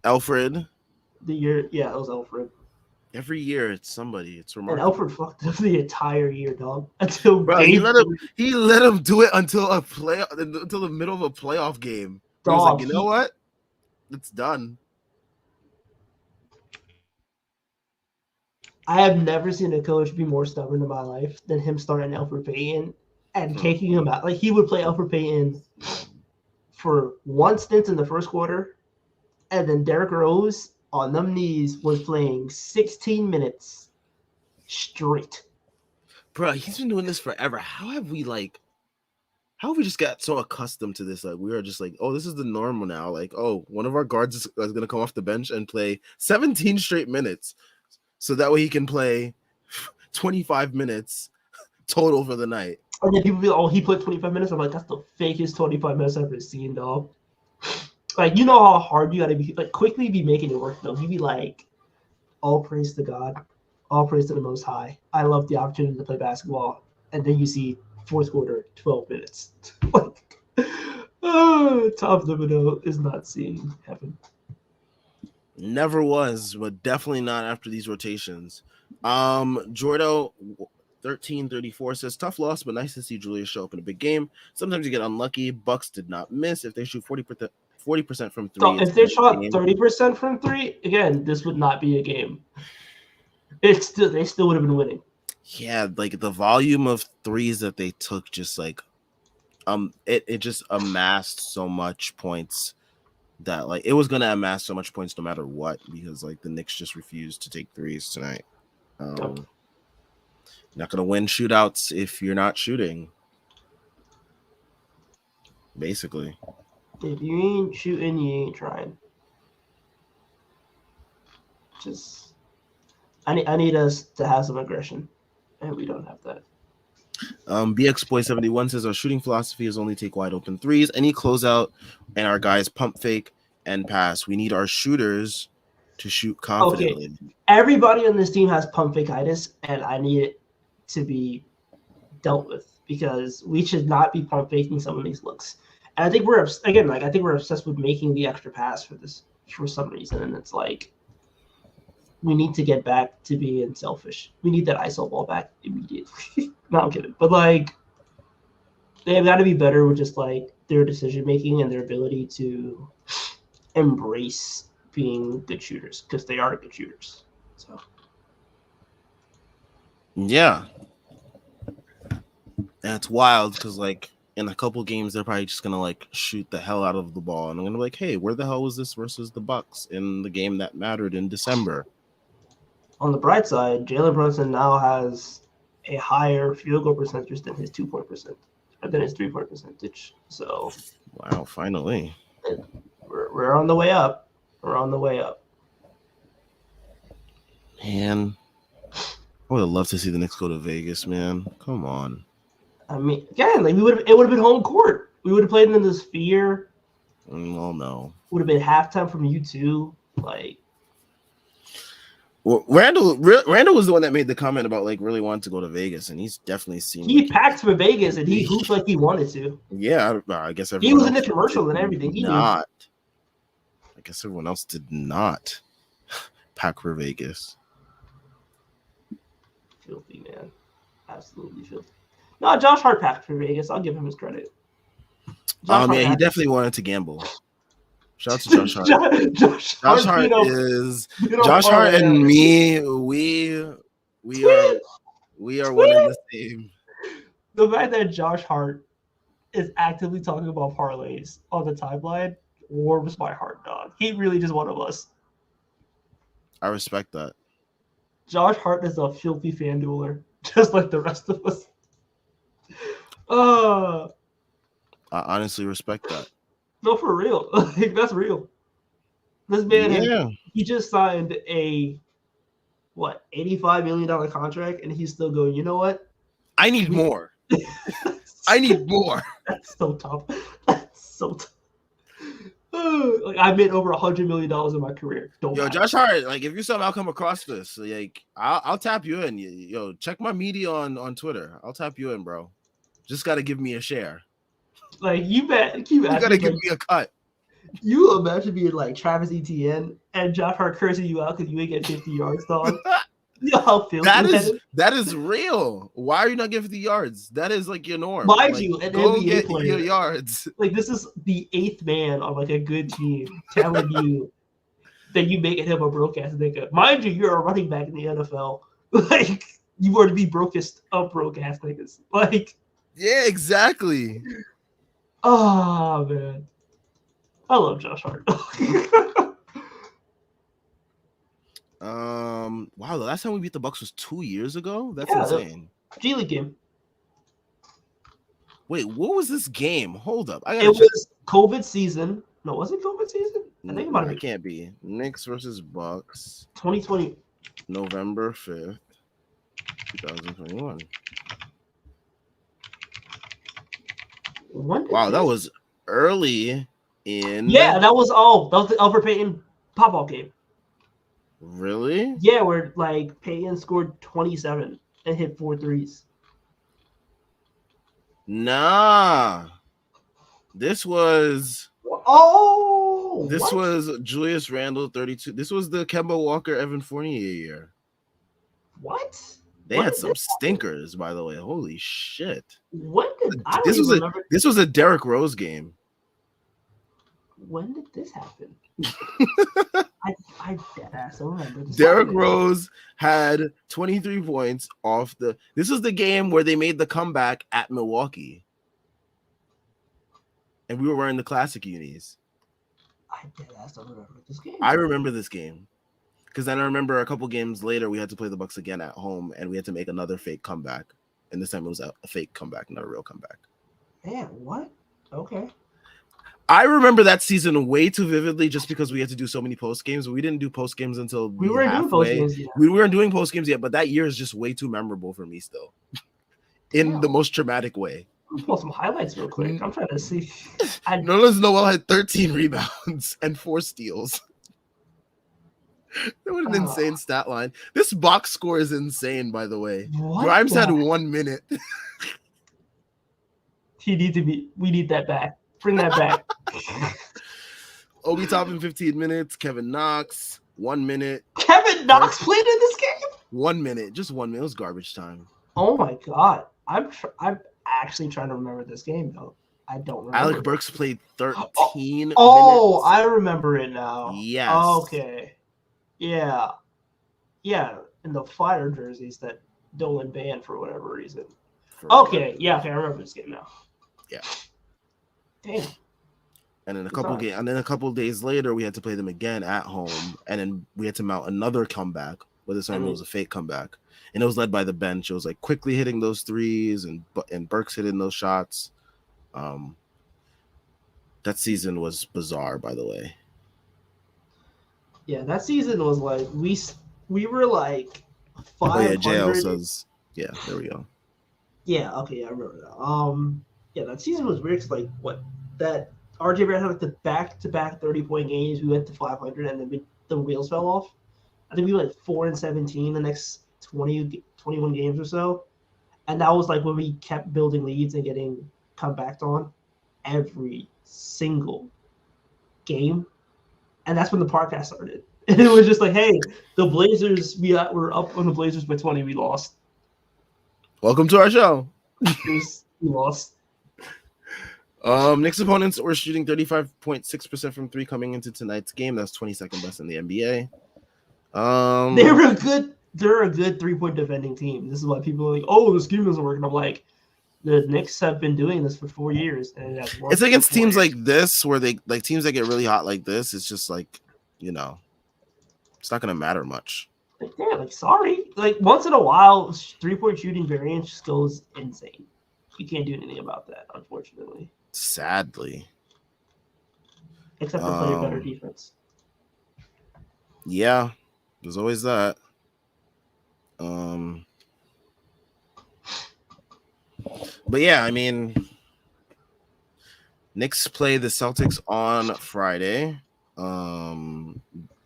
S1: Alfred?
S2: It was Alfred.
S1: Every year it's somebody. It's remarkable.
S2: And Alfred fucked up the entire year, dog. Until
S1: he let him do it until the middle of a playoff game. He was like, you know what? It's done.
S2: I have never seen a coach be more stubborn in my life than him starting Alfred Payton and taking him out. Like, he would play Alfred Payton for one stint in the first quarter, and then Derrick Rose on them knees was playing 16 minutes straight.
S1: Bro, he's been doing this forever. How have we just got so accustomed to this? Like, we are just like, oh, this is the normal now. Like, oh, one of our guards is going to come off the bench and play 17 straight minutes. So that way he can play 25 minutes total for the night.
S2: And then people be like, oh, he played 25 minutes. I'm like, that's the fakest 25 minutes I've ever seen, dog. Like, you know how hard you got to be. Like, quickly be making it work, though. You be like, all praise to God. All praise to the Most High. I love the opportunity to play basketball. And then you see fourth quarter, 12 minutes. Like, Tom Thibodeau is not seeing heaven.
S1: Never was, but definitely not after these rotations. Jordo 1334 says, tough loss, but nice to see Julius show up in a big game. Sometimes you get unlucky. Bucks did not miss. If they shoot 40% from three.
S2: So if they shot 30% from three, again, this would not be a game. They still would have been winning.
S1: Yeah, like the volume of threes that they took, just like it just amassed so much points that like it was gonna amass so much points no matter what, because like the Knicks just refused to take threes tonight. Not gonna win shootouts if you're not shooting. Basically.
S2: If you ain't shooting, you ain't trying. Just I need us to have some aggression, and we don't have that.
S1: BXBoy71 says our shooting philosophy is only take wide open threes, any closeout, and our guys pump fake and pass. We need our shooters to shoot confidently.
S2: Okay. Everybody on this team has pump fake-itis, and I need it to be dealt with because we should not be pump faking some of these looks. And I think we're obsessed with making the extra pass for some reason, and it's like we need to get back to being selfish. We need that ISO ball back immediately. No, I'm kidding. But like they've got to be better with just like their decision making and their ability to embrace being good shooters because they are good shooters. So
S1: yeah, that's wild because like in a couple games they're probably just gonna like shoot the hell out of the ball, and I'm gonna be like, hey, where the hell was this versus the Bucks in the game that mattered in December?
S2: On the bright side, Jalen Brunson now has a higher field goal percentage than his 2-point percent, than his 3-point percentage. So,
S1: wow, finally,
S2: we're on the way up. We're on the way up.
S1: Man, I would have loved to see the Knicks go to Vegas. Man, come on.
S2: I mean, again, like it would have been home court. We would have played in the Sphere.
S1: Well, no.
S2: Would have been halftime from U2. Like.
S1: Well, Randall was the one that made the comment about like really wanting to go to Vegas, and he's definitely seen.
S2: He packed for Vegas, and he hooped like he wanted to.
S1: Yeah, I guess
S2: he was in the commercial and everything. He
S1: not. I guess everyone else did not pack for Vegas.
S2: Filthy, man. Absolutely filthy. No, Josh Hart packed for Vegas. I'll give him his credit.
S1: Yeah, he definitely wanted to gamble. Shout out to Josh Hart.
S2: Josh Hart
S1: and me. We are one and the same.
S2: The fact that Josh Hart is actively talking about parlays on the timeline warms my heart, dog. He really just one of us.
S1: I respect that.
S2: Josh Hart is a filthy FanDueler, just like the rest of us.
S1: I honestly respect that.
S2: No, for real. Like, that's real. This man, he just signed a $85 million contract, and he's still going, you know what?
S1: I need more. I need more.
S2: That's so tough. That's so tough. Like, I made over $100 million in my career.
S1: Josh Hart, like, if you somehow come across this, like, I'll tap you in. Yo, check my media on Twitter. I'll tap you in, bro. Just got to give me a share.
S2: Like, you got to
S1: give me a cut.
S2: You imagine being like Travis Etienne and Josh Hart cursing you out because you ain't get 50 yards, dog. You know how filthy
S1: that is real. Why are you not getting 50 yards? That is like your norm.
S2: Mind you, an
S1: go
S2: NBA
S1: get
S2: player,
S1: your yards.
S2: Like, this is the 8th man on like a good team telling you that you making him a broke ass nigga. Mind you, you're a running back in the NFL. Like, you were to be brokest of broke ass niggas. Like,
S1: yeah, exactly.
S2: Oh man, I love Josh Hart.
S1: Wow, the last time we beat the Bucks was 2 years ago. That's insane.
S2: G League game.
S1: Wait, what was this game? Hold up,
S2: It was COVID season. No, was it COVID season? I think it might have been.
S1: It can't be. Knicks versus Bucks.
S2: 2020.
S1: November 5th, 2021. Wow, that was early in.
S2: Yeah, that was the Elfrid Payton pop-off game.
S1: Really?
S2: Yeah, where like Payton scored 27 and hit 4 threes.
S1: Nah. This was Julius Randle 32. This was the Kemba Walker Evan Fournier year.
S2: What?
S1: They had some stinkers, by the way. Holy shit!
S2: This
S1: was a Derrick Rose game.
S2: When did this happen? I dead ass don't remember.
S1: Derrick Rose had 23 points off the. This was the game where they made the comeback at Milwaukee, and we were wearing the classic unis.
S2: I dead ass don't remember this game.
S1: I remember this game. Because then I remember a couple games later, we had to play the Bucks again at home, and we had to make another fake comeback. And this time it was a fake comeback, not a real comeback.
S2: Man, what? Okay.
S1: I remember that season way too vividly just because we had to do so many post games. We didn't do post games until
S2: we weren't doing post games yet.
S1: We weren't doing post games yet, but that year is just way too memorable for me still. In the most traumatic way.
S2: Let's pull some highlights real quick. I'm trying to see.
S1: Nerlens Noel had 13 rebounds and 4 steals. That was an insane stat line. This box score is insane, by the way. Grimes had 1 minute.
S2: We need that back. Bring that back.
S1: Obi Toppin 15 minutes. Kevin Knox 1 minute.
S2: Kevin Knox played in this game?
S1: 1 minute. Just 1 minute. It was garbage time.
S2: Oh my god. I'm actually trying to remember this game though. I don't remember.
S1: Alec Burks played 13 minutes.
S2: Oh, I remember it now.
S1: Yes.
S2: Okay. Yeah. Yeah, in the Fire jerseys that Dolan banned for whatever reason. Okay, I remember this game now.
S1: Yeah.
S2: Damn.
S1: And then a couple days later, we had to play them again at home, and then we had to mount another comeback. But this time it was a fake comeback, and it was led by the bench. It was like quickly hitting those threes and Burks hitting those shots. That season was bizarre, by the way.
S2: Yeah, that season was like we were like 500.
S1: JL says, yeah, there we go.
S2: Yeah, okay, I remember that. Yeah, that season was weird. Cause like that RJ Barrett had like the back-to-back 30-point games. We went to 500, and then the wheels fell off. I think we went 4-17 the next 21 games or so, and that was like when we kept building leads and getting comebacks on every single game. And that's when the podcast started. And it was just like, hey, the Blazers, we're up on the Blazers by 20, we lost.
S1: Welcome to our show.
S2: We lost.
S1: Knicks opponents were shooting 35.6% from three coming into tonight's game. That's 22nd best in the NBA.
S2: They're a good 3-point defending team. This is why people are like, oh, the scheme doesn't work. And I'm like, the Knicks have been doing this for 4 years, and that's
S1: it's against teams like this where they like teams that get really hot like this. It's just like, it's not gonna matter much.
S2: Like, yeah, like sorry. Like once in a while, 3-point shooting variance just goes insane. You can't do anything about that, unfortunately.
S1: Sadly.
S2: Except for playing better defense.
S1: Yeah, there's always that. But yeah, I mean, Knicks play the Celtics on Friday.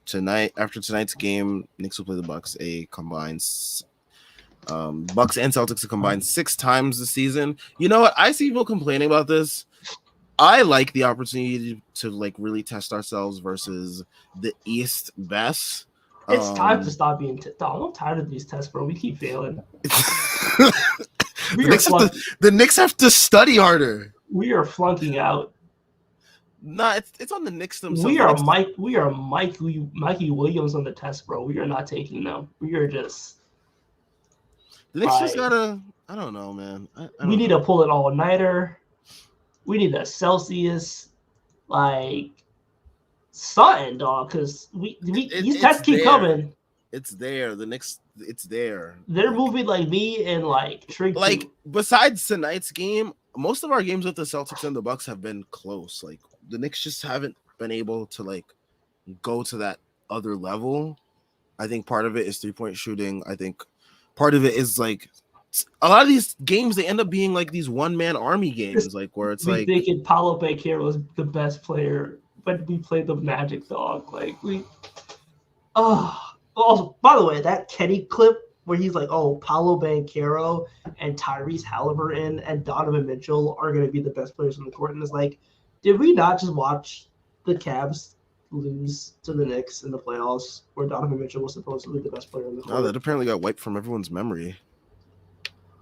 S1: Tonight, after tonight's game, Knicks will play the Bucks. Bucks and Celtics have combined 6 times this season. You know what? I see people complaining about this. I like the opportunity to like really test ourselves versus the East best.
S2: It's time to stop being. I'm tired of these tests, bro. We keep failing.
S1: The Knicks have to study harder.
S2: We are flunking out.
S1: Nah, it's on the Knicks themselves.
S2: We are Mikey Williams on the test, bro. We are not taking them. We are just.
S1: The Knicks just gotta. I don't know, man.
S2: We need to pull an all-nighter. We need a Celsius, like something, dog. Because these tests keep coming.
S1: It's there. The Knicks. It's there.
S2: They're moving like me and like Shrink.
S1: Like besides tonight's game, most of our games with the Celtics and the Bucks have been close. Like the Knicks just haven't been able to like go to that other level. I think part of it is 3-point shooting. I think part of it is like a lot of these games they end up being like these one-man army games, like where it's like
S2: thinking Paolo Banchero was the best player, but we played the Magic, dog. Like we. Also, by the way, that Kenny clip where he's like, "Oh, Paolo Banchero and Tyrese Halliburton and Donovan Mitchell are going to be the best players on the court," and it's like, did we not just watch the Cavs lose to the Knicks in the playoffs, where Donovan Mitchell was supposedly the best player on the court?
S1: Oh, that apparently got wiped from everyone's memory.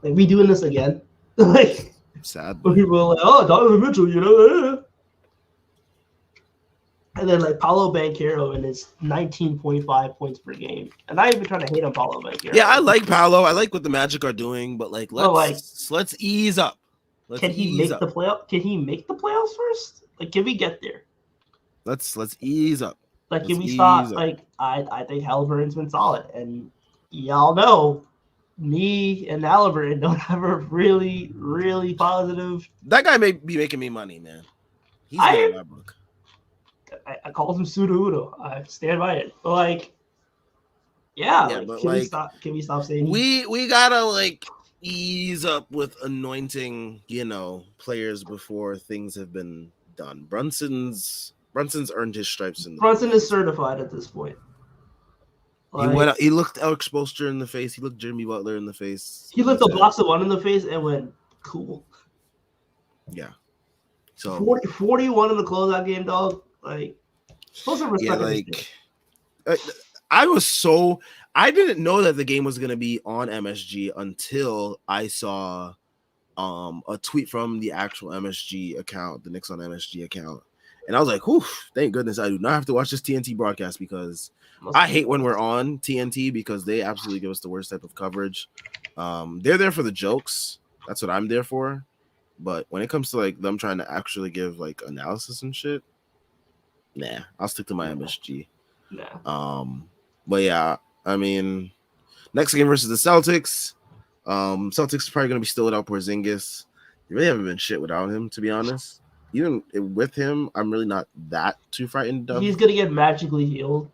S2: Like, we doing this again? Like,
S1: sad.
S2: But people are like, "Oh, Donovan Mitchell," you know. And then like Paolo Banchero and his 19.5 points per game. And I even trying to hate on Paolo Banchero.
S1: Yeah, I like Paolo. I like what the Magic are doing, but like let's ease up.
S2: Can he make the playoff? Can he make the playoffs first? Like, can we get there?
S1: Let's ease up.
S2: Like, can we stop? Like, I think Halliburton's been solid, and y'all know me and Halliburton don't have a really, really positive.
S1: That guy may be making me money, man. He's in my book.
S2: I called him Suda Udo. I stand by it. But like, yeah,
S1: but
S2: can we stop saying
S1: we gotta like ease up with anointing, players before things have been done. Brunson's earned his stripes
S2: Brunson is certified at this point.
S1: Like, he looked Alex Spoelstra in the face. He looked Jimmy Butler in the face.
S2: He looked the Blocks of One in the face and went, cool.
S1: Yeah. So
S2: 41 in the closeout game, dog. Like, supposed to respect.
S1: I didn't know that the game was gonna be on MSG until I saw a tweet from the actual MSG account, the Knicks on MSG account. And I was like, whew, thank goodness I do not have to watch this TNT broadcast, because I hate when we're on TNT because they absolutely give us the worst type of coverage. They're there for the jokes. That's what I'm there for. But when it comes to like them trying to actually give like analysis and shit, nah, I'll stick to my MSG.
S2: Nah.
S1: But yeah, I mean, next game versus the Celtics. Celtics are probably gonna be still without Porzingis. They really haven't been shit without him, to be honest. Even with him, I'm really not that too frightened of.
S2: He's gonna get magically healed.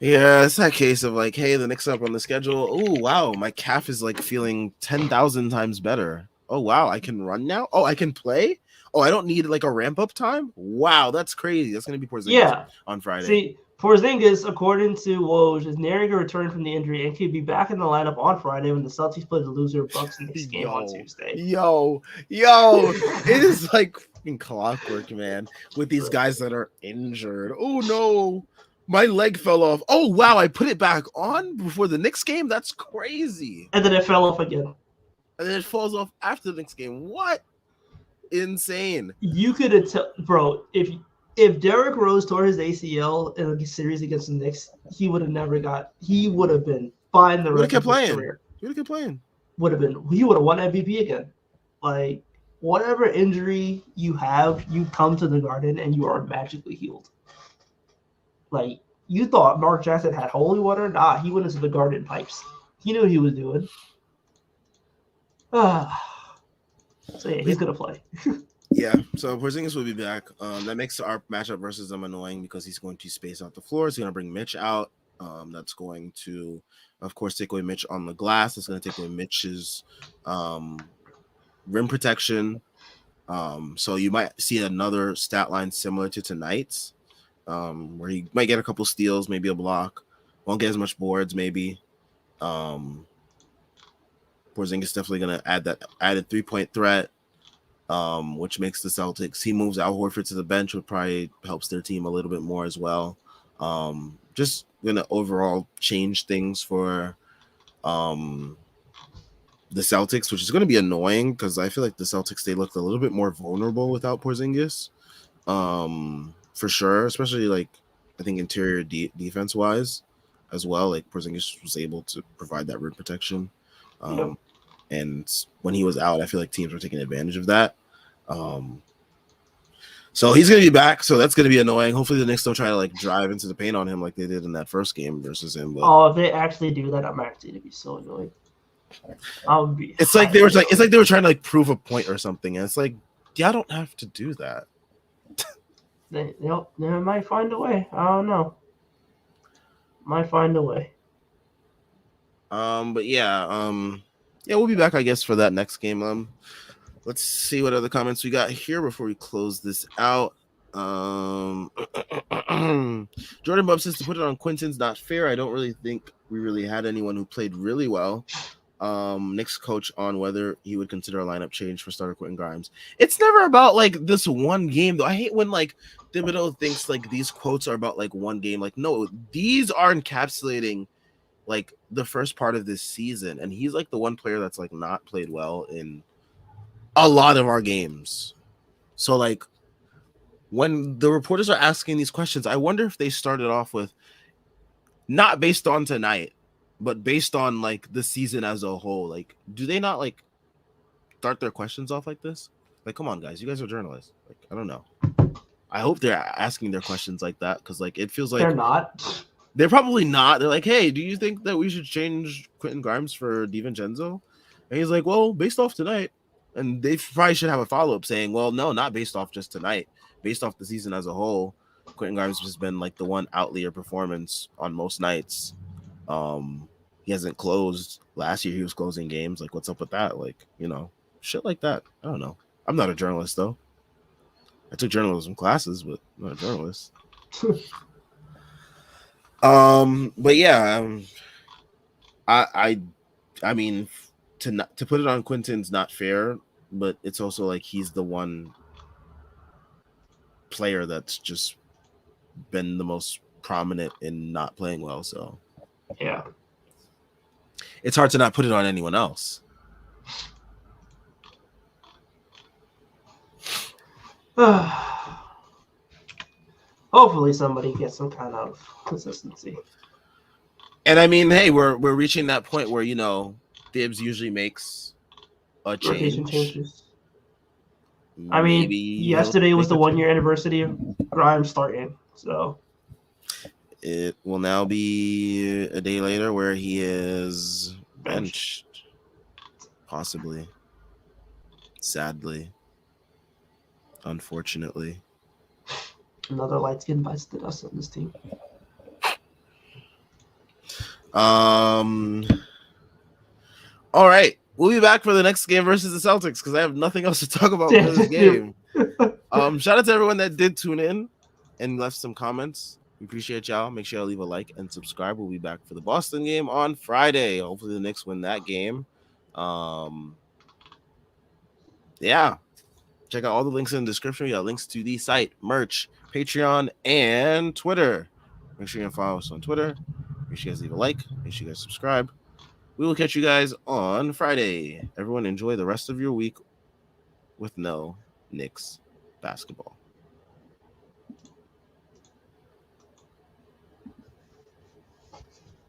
S1: Yeah, it's that case of like, hey, the Knicks up on the schedule. Oh wow, my calf is like feeling 10,000 times better. Oh wow, I can run now. Oh, I can play. Oh, I don't need like a ramp up time. Wow, that's crazy. That's gonna be Porzingis on Friday.
S2: See, Porzingis, according to Woj, is nearing a return from the injury and could be back in the lineup on Friday when the Celtics play the loser Bucks Knicks game on Tuesday.
S1: Yo, it is like fucking clockwork, man. With these guys that are injured. Oh no. My leg fell off. Oh wow, I put it back on before the Knicks game? That's crazy.
S2: And then it fell off again.
S1: And then it falls off after the Knicks game. What? Insane.
S2: You could tell, bro. If Derrick Rose tore his ACL in a series against the Knicks, he would have never got. He would have been fine the
S1: He would have
S2: rest of
S1: kept
S2: his
S1: playing.
S2: career.
S1: He would have kept playing.
S2: Would have been. He would have won MVP again. Like whatever injury you have, you come to the Garden and you are magically healed. Like you thought Mark Jackson had holy water? Nah, he went into the Garden pipes. He knew what he was doing. So yeah, he's gonna play.
S1: Yeah, so Porzingis will be back. That makes our matchup versus them annoying because he's going to space out the floor. He's going to bring Mitch out. That's going to, of course, take away Mitch on the glass. It's going to take away Mitch's rim protection. So you might see another stat line similar to tonight's, where he might get a couple steals, maybe a block. Won't get as much boards, maybe. Porzingis definitely going to add that added 3-point threat. Which makes the Celtics. He moves Al Horford to the bench, which probably helps their team a little bit more as well. Just gonna overall change things for the Celtics, which is gonna be annoying because I feel like the Celtics they looked a little bit more vulnerable without Porzingis, for sure. Especially like I think interior defense wise as well. Like Porzingis was able to provide that rim protection. And when he was out, I feel like teams were taking advantage of that. So he's going to be back. So that's going to be annoying. Hopefully the Knicks don't try to like drive into the paint on him like they did in that first game versus him.
S2: But... if they actually do that, I'm actually going to be so annoyed. I'll be.
S1: It's like they were like they were trying to like prove a point or something, and it's like y'all don't have to do that.
S2: They might find a way. I don't know. Might find a way.
S1: But yeah, we'll be back, I guess, for that next game. Let's see what other comments we got here before we close this out. Jordan Bub says to put it on Quinton's not fair. I don't really think we really had anyone who played really well. Knicks coach on whether he would consider a lineup change for starter Quentin Grimes. It's never about like this one game though. I hate when like Thibodeau thinks like these quotes are about like one game. Like no, these are encapsulating like the first part of this season, and he's like the one player that's like not played well in a lot of our games. So like when the reporters are asking these questions, I wonder if they started off with not based on tonight, but based on like the season as a whole. Like, do they not like start their questions off like this? Like, come on, guys, you guys are journalists. Like, I don't know. I hope they're asking their questions like that because like it feels like
S2: they're not.
S1: They're probably not. They're like, hey, do you think that we should change Quentin Grimes for DiVincenzo? And he's like, well, based off tonight. And they probably should have a follow-up saying, well, no, not based off just tonight. Based off the season as a whole, Quentin Grimes has been like the one outlier performance on most nights. He hasn't closed. Last year he was closing games. Like, what's up with that? Like, you know, shit like that. I don't know. I'm not a journalist, though. I took journalism classes, but I'm not a journalist. But yeah, I mean, to put it on Quinton's not fair, but it's also like he's the one player that's just been the most prominent in not playing well. So
S2: yeah,
S1: it's hard to not put it on anyone else.
S2: Hopefully somebody gets some kind of consistency.
S1: And I mean, hey, we're reaching that point where, you know, Thibs usually makes a change.
S2: Rotation changes. I mean, yesterday was the 1 year anniversary of Grimes starting, so
S1: it will now be a day later where he is benched, possibly, sadly, unfortunately.
S2: Another light skin bites the dust on this team.
S1: All right. We'll be back for the next game versus the Celtics because I have nothing else to talk about for this game. Shout out to everyone that did tune in and left some comments. We appreciate y'all. Make sure y'all leave a like and subscribe. We'll be back for the Boston game on Friday. Hopefully the Knicks win that game. Yeah. Check out all the links in the description. We got links to the site, merch, Patreon, and Twitter. Make sure you follow us on Twitter. Make sure you guys leave a like. Make sure you guys subscribe. We will catch you guys on Friday. Everyone enjoy the rest of your week with no Knicks basketball.